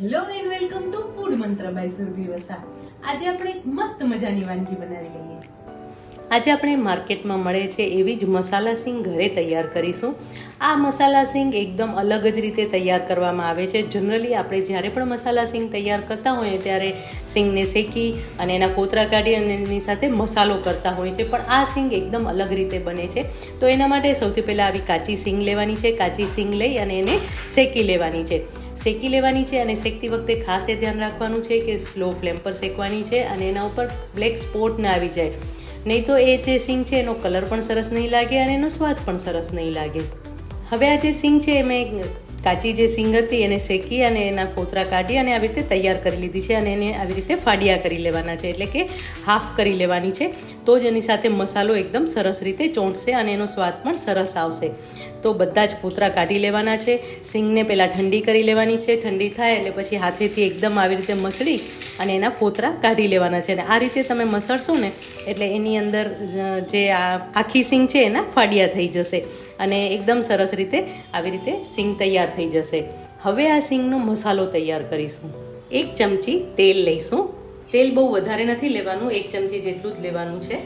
Hello and welcome to food મંત્ર by Surabhi Vasa. આજે આપણે એક મસ્ત મજાની વાનગી બનાવી લઈએ. આજે આપણે માર્કેટમાં મળે છે એવી જ મસાલા સિંગ ઘરે તૈયાર કરીશું. આ મસાલા સિંગ એકદમ અલગ જ રીતે તૈયાર કરવામાં આવે છે. જનરલી આપણે જ્યારે પણ મસાલા સિંગ તૈયાર કરતા હોઈએ ત્યારે સિંગને શેકી અને એના ફોતરા કાઢી અને એની સાથે મસાલો કરતા હોય છે, પણ આ સિંગ એકદમ અલગ રીતે બને છે. તો એના માટે સૌથી પહેલાં આવી કાચી સિંગ લેવાની છે. કાચી સિંગ લઈ અને એને શેકી લેવાની છે. અને શેકતી વખતે ખાસ એ ધ્યાન રાખવાનું છે કે સ્લો ફ્લેમ પર શેકવાની છે અને એના ઉપર બ્લેક સ્પોટ ના આવી જાય, નહીં તો એ જે સિંગ છે એનો કલર પણ સરસ નહીં લાગે અને એનો સ્વાદ પણ સરસ નહીં લાગે. હવે આ જે સિંગ છે મેં કાચી જે સિંગ હતી એને શેકી અને એના ફોતરા કાઢી અને આવી રીતે તૈયાર કરી લીધી છે અને એને આવી રીતે ફાડિયા કરી લેવાના છે, એટલે કે હાફ કરી લેવાની છે. તો જ એની સાથે મસાલો એકદમ સરસ રીતે ચોંટશે અને એનો સ્વાદ પણ સરસ આવશે. તો બધા જ ફોતરા કાઢી લેવાના છે. સિંગને પહેલાં ઠંડી કરી લેવાની છે. ઠંડી થાય એટલે પછી હાથેથી એકદમ આવી રીતે મસળી અને એના ફોતરા કાઢી લેવાના છે. અને આ રીતે તમે મસળશો ને એટલે એની અંદર જે આ આખી સિંગ છે એના ફાડિયા થઈ જશે અને એકદમ સરસ રીતે આવી રીતે સિંગ તૈયાર થઈ જશે. હવે આ સિંગનો મસાલો તૈયાર કરીશું. 1 ચમચી તેલ લઈશું. તેલ બહુ વધારે નથી લેવાનું, 1 ચમચી જેટલું જ લેવાનું છે.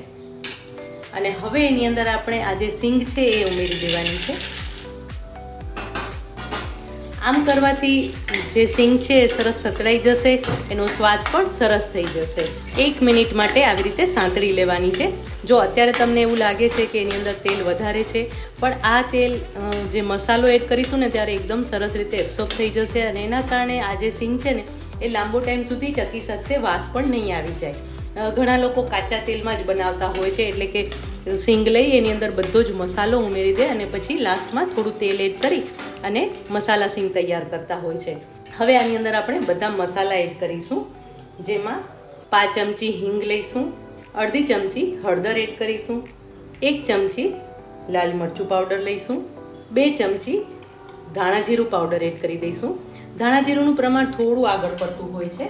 અને હવે એની અંદર આપણે આ જે સિંગ છે એ ઉમેરી દેવાની છે. આમ કરવાથી જે સિંગ છે એ સરસ સતળાઈ જશે, એનો સ્વાદ પણ સરસ થઈ જશે. 1 મિનિટ માટે આવી રીતે સાંતળી લેવાની છે. જો અત્યારે તમને એવું લાગે છે કે એની અંદર તેલ વધારે છે, પણ આ તેલ જે મસાલો એડ કરીશું ને ત્યારે એકદમ સરસ રીતે એબ્સોર્બ થઈ જશે અને એના કારણે આ જે સિંગ છે ને એ લાંબો ટાઈમ સુધી ટકી શકશે, વાસ પણ નહીં આવી જાય. ઘણા લોકો કાચા તેલમાં જ બનાવતા હોય છે, એટલે કે સિંગ લઈ એની અંદર બધો જ મસાલો ઉમેરી દે અને પછી લાસ્ટમાં થોડું તેલ એડ કરી અને મસાલા સિંગ તૈયાર કરતા હોય છે. હવે આની અંદર આપણે બધા મસાલા એડ કરીશું, જેમાં 5 ચમચી હિંગ લઈશું, અડધી ચમચી હળદર એડ કરીશું, 1 ચમચી લાલ મરચું પાવડર લઈશું, 2 ચમચી ધાણા જીરું પાવડર એડ કરી દઈશું. ધાણા જીરુંનું પ્રમાણ થોડું આગળ પડતું હોય છે.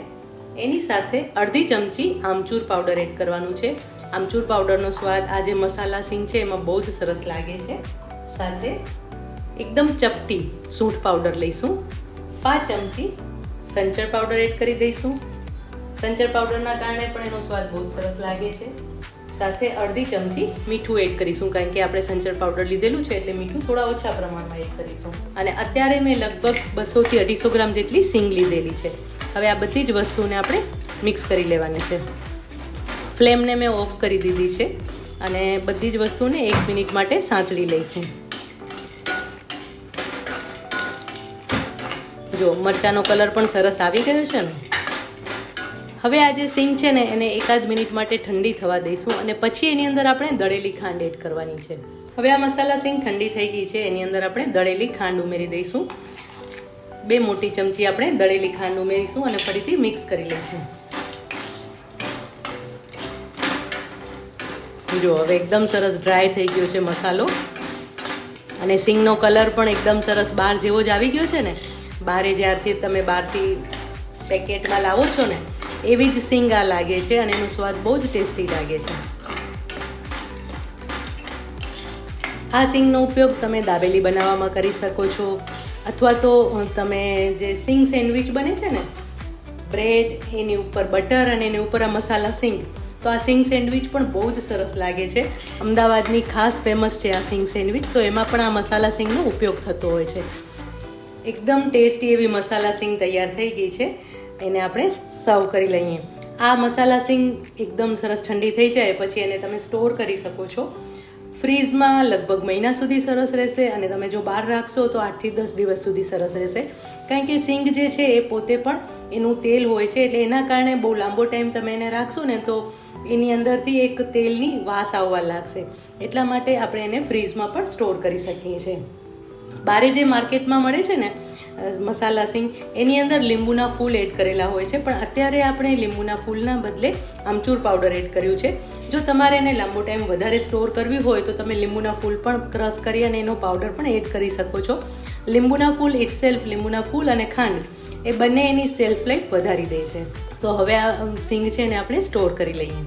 એની સાથે અડધી ચમચી આમચૂર પાવડર એડ કરવાનું છે. આમચૂર પાવડરનો સ્વાદ આ જે મસાલા સિંગ છે એમાં બહુ જ સરસ લાગે છે. સાથે એકદમ ચપટી સૂંઠ પાવડર લઈશું. 5 ચમચી સંચળ પાવડર એડ કરી દઈશું. સંચળ પાવડરના કારણે પણ એનો સ્વાદ બહુ જ સરસ લાગે છે. સાથે અડધી ચમચી મીઠું એડ કરીશું, કારણ કે આપણે સંચળ પાવડર લીધેલું છે એટલે મીઠું થોડા ઓછા પ્રમાણમાં એડ કરીશું. અને અત્યારે મેં લગભગ 200 થી 250 ગ્રામ જેટલી સિંગ લીધેલી છે. હવે આ બધી જ વસ્તુને આપણે મિક્સ કરી લેવાની છે. ફ્લેમને મેં ઓફ કરી દીધી છે અને બધી જ વસ્તુને 1 મિનિટ માટે સાંતળી લઈશું. જો મરચાંનો કલર પણ સરસ આવી ગયો છે ને. હવે આ જે સિંગ છે ને એને 1 મિનિટ માટે ઠંડી થવા દઈશું અને પછી એની અંદર આપણે દળેલી ખાંડ એડ કરવાની છે. હવે આ મસાલા સિંગ ઠંડી થઈ ગઈ છે, એની અંદર આપણે દળેલી ખાંડ ઉમેરી દઈશું. 2 મોટી ચમચી આપણે દળેલી ખાંડ ઉમેરીશું અને ફરીથી મિક્સ કરી લઈશું. જો હવે એકદમ સરસ ડ્રાય થઈ ગયો છે મસાલો અને સિંગનો કલર પણ એકદમ સરસ બહાર જેવો જ આવી ગયો છે ને. બારે જ્યારથી તમે બહારથી પેકેટમાં લાવો છો ને એવી જ સિંગ આ લાગે છે અને એનો સ્વાદ બહુ જ ટેસ્ટી લાગે છે. આ સિંગનો ઉપયોગ તમે દાબેલી બનાવવામાં કરી શકો છો, અથવા તો તમે જે સિંગ સેન્ડવિચ બને છે ને, બ્રેડ એની ઉપર બટર અને એની ઉપર આ મસાલા સિંગ, તો આ સિંગ સેન્ડવિચ પણ બહુ જ સરસ લાગે છે. અમદાવાદની ખાસ ફેમસ છે આ સિંગ સેન્ડવિચ, તો એમાં પણ આ મસાલા સિંગનો ઉપયોગ થતો હોય છે. એકદમ ટેસ્ટી એવી મસાલા સિંગ તૈયાર થઈ ગઈ છે. એને આપણે સર્વ કરી લઈએ. આ મસાલા સિંગ એકદમ સરસ ઠંડી થઈ જાય પછી એને તમે સ્ટોર કરી શકો છો. ફ્રીઝમાં લગભગ મહિના સુધી સરસ રહેશે અને તમે જો બહાર રાખશો તો 8 થી 10 દિવસ સુધી સરસ રહેશે, કારણ કે સિંગ જે છે એ પોતે પણ એનું તેલ હોય છે, એટલે એના કારણે બહુ લાંબો ટાઈમ તમે એને રાખશો ને તો એની અંદરથી એક તેલની વાસ આવવા લાગશે. એટલા માટે આપણે એને ફ્રીઝમાં પણ સ્ટોર કરી શકીએ છીએ. બારે જે માર્કેટમાં મળે છે ને મસાલા સિંગ, એની અંદર લીંબુના ફૂલ એડ કરેલા હોય છે, પણ અત્યારે આપણે લીંબુના ફૂલના બદલે આમચૂર પાવડર એડ કર્યું છે. જો તમારે એને લાંબો ટાઈમ વધારે સ્ટોર કરવી હોય તો તમે લીંબુના ફૂલ પણ ક્રશ કરી અને એનો પાવડર પણ એડ કરી શકો છો. લીંબુના ફૂલ ઇટસેલ્ફ, લીંબુના ફૂલ અને ખાંડ એ બંને એની સેલ્ફ લાઈફ વધારી દે છે. તો હવે આ સિંગ છે એને આપણે સ્ટોર કરી લઈએ.